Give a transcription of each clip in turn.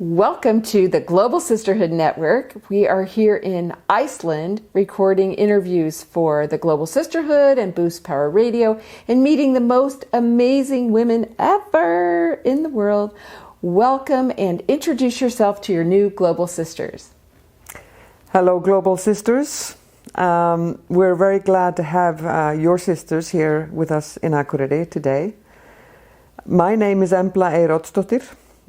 Welcome to the Global Sisterhood Network. We are here in Iceland recording interviews for the Global Sisterhood and Boost Power Radio and meeting the most amazing women ever in the world. Welcome and introduce yourself to your new Global Sisters. Hello, Global Sisters. We're very glad to have your sisters here with us in Akureyri today. My name is Embla Eir Oddsdottir.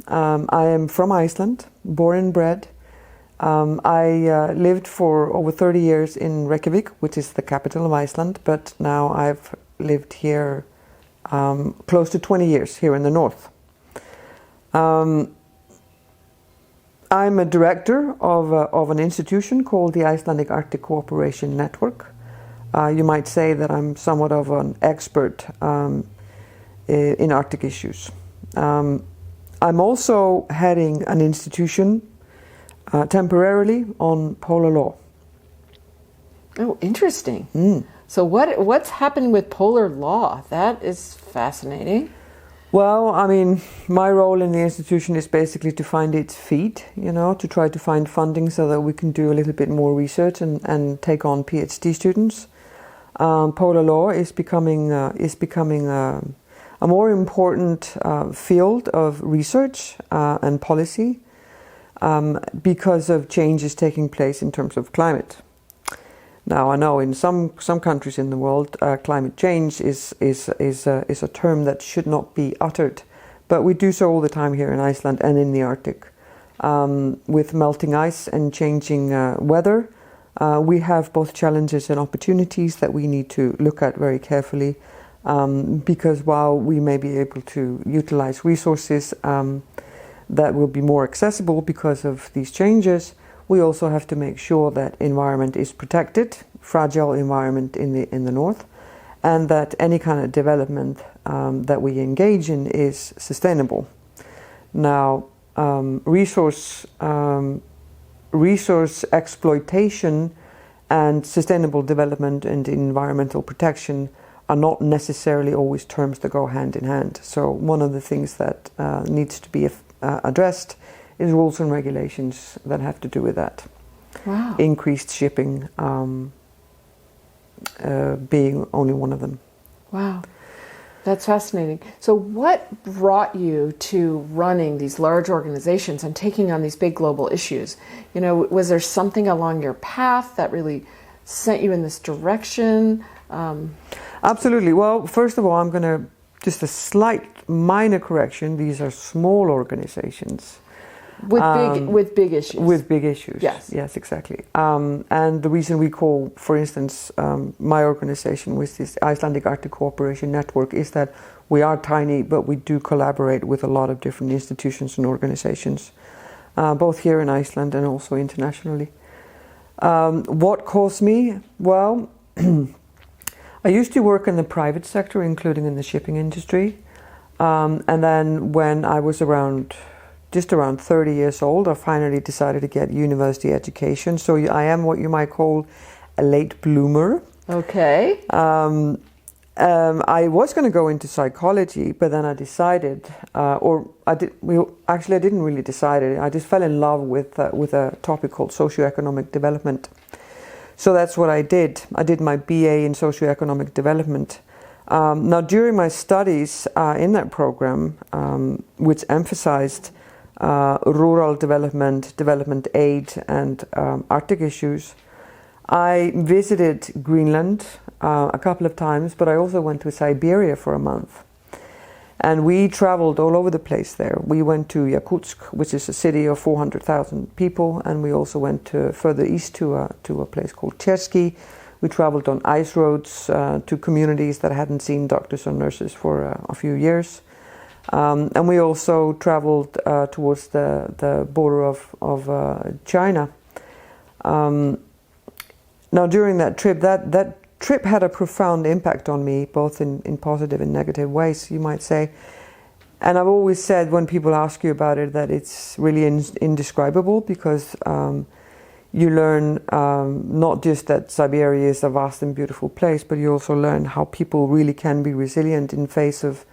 I am from Iceland, born and bred. I lived for over 30 years in Reykjavik, which is the capital of Iceland, but now I've lived here close to 20 years here in the north. I'm a director of an institution called the Icelandic Arctic Cooperation Network. You might say that I'm somewhat of an expert in Arctic issues. I'm also heading an institution temporarily on polar law. Oh, interesting. So what's happening with polar law? That is fascinating. Well, I mean, my role in the institution is basically to find its feet, to try to find funding so that we can do a little bit more research and take on PhD students. Polar law is becoming a more important field of research and policy because of changes taking place in terms of climate. Now, I know in some countries in the world, climate change is a term that should not be uttered, but we do so all the time here in Iceland and in the Arctic. With melting ice and changing weather, we have both challenges and opportunities that we need to look at very carefully. Because while we may be able to utilize resources that will be more accessible because of these changes, we also have to make sure that environment is protected, fragile environment in the north, and that any kind of development that we engage in is sustainable. Now, resource exploitation and sustainable development and environmental protection are not necessarily always terms that go hand in hand. So one of the things that needs to be addressed is rules and regulations that have to do with that. Wow. Increased shipping being only one of them. Wow. That's fascinating. So what brought you to running these large organizations and taking on these big global issues? Was there something along your path that really sent you in this direction? Absolutely. Well, first of all, I'm going to just a slight minor correction. These are small organizations. With big issues. With big issues. Yes. Yes, exactly. And the reason we call, for instance, my organization with this Icelandic Arctic Cooperation Network is that we are tiny, but we do collaborate with a lot of different institutions and organizations, both here in Iceland and also internationally. What caused me? Well, I used to work in the private sector, including in the shipping industry. And then when I was just around 30 years old, I finally decided to get university education. So I am what you might call a late bloomer. Okay. I was going to go into psychology, but then I decided, I didn't really decide it. I just fell in love with a topic called socioeconomic development. So that's what I did. I did my BA in socioeconomic development. Now, during my studies in that program, which emphasized rural development, development aid, and Arctic issues, I visited Greenland a couple of times, but I also went to Siberia for a month. And we traveled all over the place there. We went to Yakutsk, which is a city of 400,000 people, and we also went further east to a place called Chersky. We traveled on ice roads to communities that hadn't seen doctors or nurses for a few years. And we also traveled towards the border of China. Now, during that trip, that trip had a profound impact on me, both in positive and negative ways, you might say. And I've always said when people ask you about it that it's really indescribable because you learn not just that Siberia is a vast and beautiful place, but you also learn how people really can be resilient in face of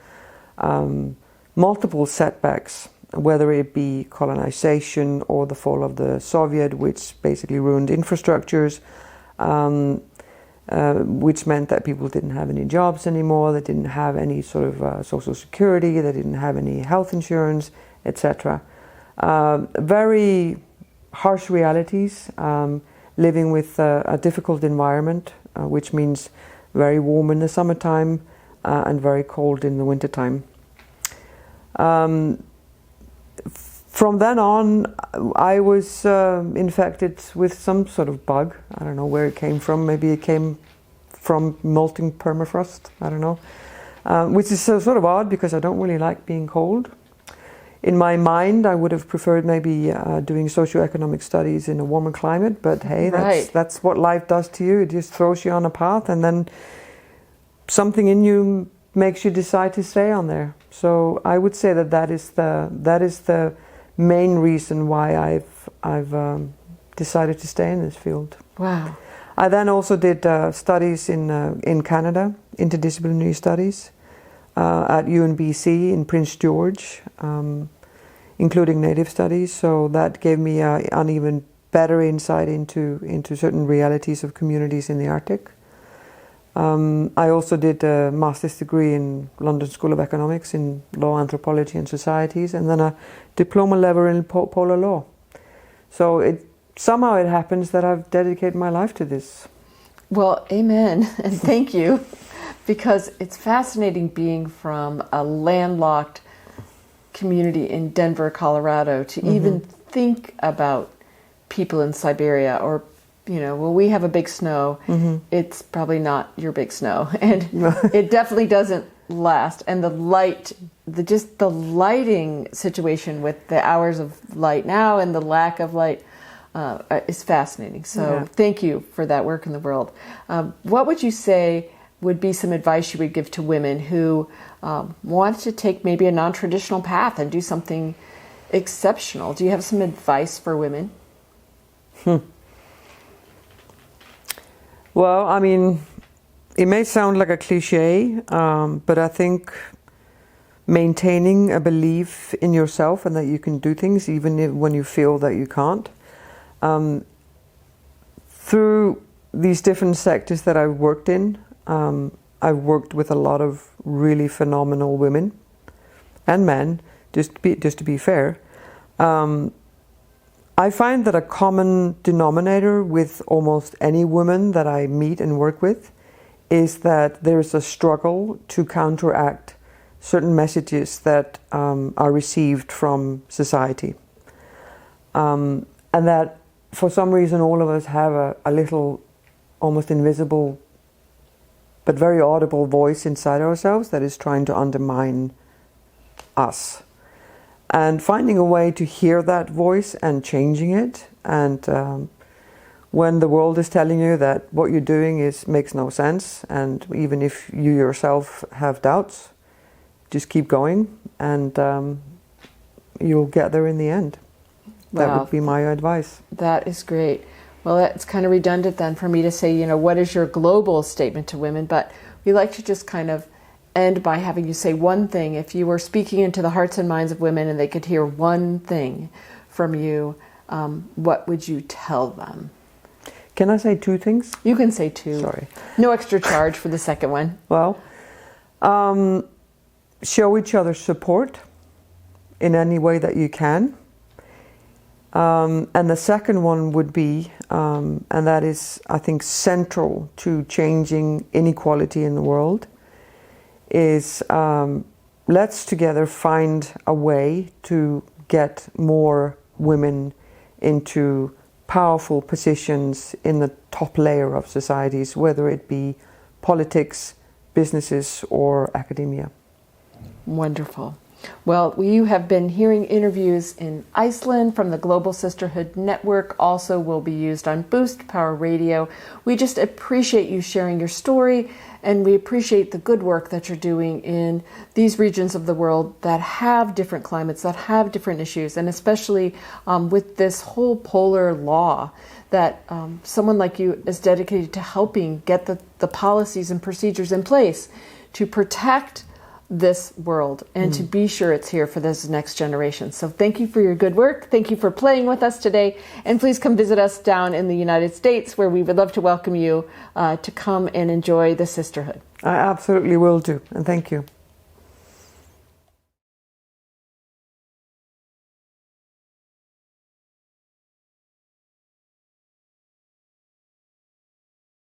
multiple setbacks whether it be colonization or the fall of the Soviet, which basically ruined infrastructures, which meant that people didn't have any jobs anymore, they didn't have any sort of social security, they didn't have any health insurance, etc. Very harsh realities, living with a difficult environment, which means very warm in the summertime and very cold in the wintertime. From then on, I was infected with some sort of bug. I don't know where it came from. Maybe it came from melting permafrost. I don't know. Which is sort of odd because I don't really like being cold. In my mind, I would have preferred maybe doing socioeconomic studies in a warmer climate. But hey, that's what life does to you. It just throws you on a path, and then something in you makes you decide to stay on there. So I would say that is the main reason why I've decided to stay in this field. Wow. I then also did studies in Canada, interdisciplinary studies at UNBC in Prince George, including Native studies. So that gave me an even better insight into certain realities of communities in the Arctic. I also did a master's degree in London School of Economics in Law, Anthropology and Societies, and then a diploma level in Polar Law. So somehow it happens that I've dedicated my life to this. Well, amen, and thank you, because it's fascinating being from a landlocked community in Denver, Colorado, to even think about people in Siberia or we have a big snow. It's probably not your big snow, and it definitely doesn't last. And the lighting situation with the hours of light now and the lack of light is fascinating. So thank you for that work in the world. What would you say would be some advice you would give to women who want to take maybe a non-traditional path and do something exceptional? Do you have some advice for women? Well, I mean, it may sound like a cliche, but I think maintaining a belief in yourself and that you can do things even when you feel that you can't. Through these different sectors that I've worked in, I've worked with a lot of really phenomenal women and men, just to be fair. I find that a common denominator with almost any woman that I meet and work with is that there's a struggle to counteract certain messages that are received from society. And that for some reason all of us have a little almost invisible but very audible voice inside ourselves that is trying to undermine us. And finding a way to hear that voice and changing it. And when the world is telling you that what you're doing makes no sense, and even if you yourself have doubts, just keep going, and you'll get there in the end. Wow. That would be my advice. That is great. Well, that's kind of redundant then for me to say, what is your global statement to women? But we like to just kind of end by having you say one thing. If you were speaking into the hearts and minds of women and they could hear one thing from you, what would you tell them? Can I say two things? You can say two. Sorry. No extra charge for the second one. Well, show each other support in any way that you can. And the second one would be, and that is, I think, central to changing inequality in the world, is let's together find a way to get more women into powerful positions in the top layer of societies, whether it be politics, businesses, or academia. Wonderful. Well, you have been hearing interviews in Iceland from the Global Sisterhood Network, also will be used on Boost Power Radio. We just appreciate you sharing your story, and we appreciate the good work that you're doing in these regions of the world that have different climates, that have different issues, and especially with this whole polar law that someone like you is dedicated to helping get the policies and procedures in place to protect this world and to be sure it's here for this next generation. So thank you for your good work. Thank you for playing with us today. And please come visit us down in the United States, where we would love to welcome you to come and enjoy the sisterhood. I absolutely will do. And thank you.